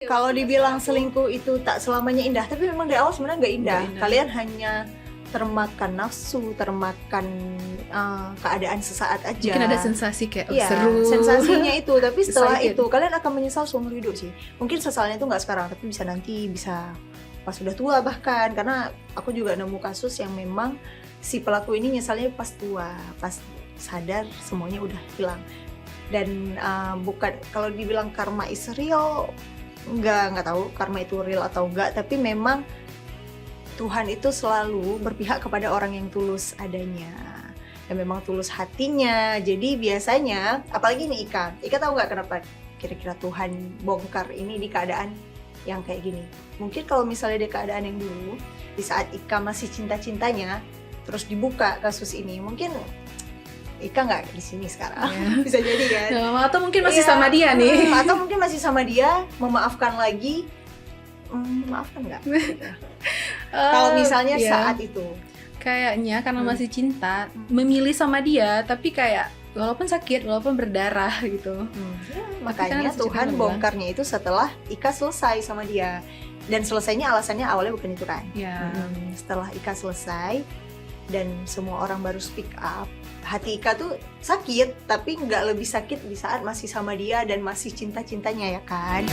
Kalau dibilang selingkuh itu tak selamanya indah, tapi memang dari awal sebenarnya nggak indah. Kalian hanya termakan nafsu, termakan keadaan sesaat aja. Mungkin ada sensasi kayak seru. Sensasinya itu, tapi setelah Excited. itu kalian akan menyesal seumur hidup sih. Mungkin sesalnya itu nggak sekarang, tapi bisa nanti, bisa pas sudah tua bahkan. Karena aku juga nemu kasus yang memang si pelaku ini nyesalnya pas tua, pas sadar semuanya udah hilang. Dan bukan, kalau dibilang karma is real, nggak tahu karma itu real atau enggak, tapi memang Tuhan itu selalu berpihak kepada orang yang tulus adanya, yang memang tulus hatinya. Jadi biasanya, apalagi nih Ika tahu nggak kenapa kira-kira Tuhan bongkar ini di keadaan yang kayak gini? Mungkin kalau misalnya di keadaan yang dulu, di saat Ika masih cinta-cintanya, terus dibuka kasus ini, mungkin Ika nggak di sini sekarang. Bisa jadi kan? Atau mungkin masih sama dia nih. Atau mungkin masih sama dia, memaafkan lagi. Maafkan nggak? Kalau misalnya saat itu. Kayaknya karena masih cinta, memilih sama dia, tapi kayak walaupun sakit, walaupun berdarah gitu. Makanya Tuhan bongkarnya itu setelah Ika selesai sama dia. Dan selesainya alasannya awalnya bukan itu kan? Setelah Ika selesai dan semua orang baru speak up, hati Ika tuh sakit, tapi nggak lebih sakit di saat masih sama dia dan masih cinta-cintanya ya kan.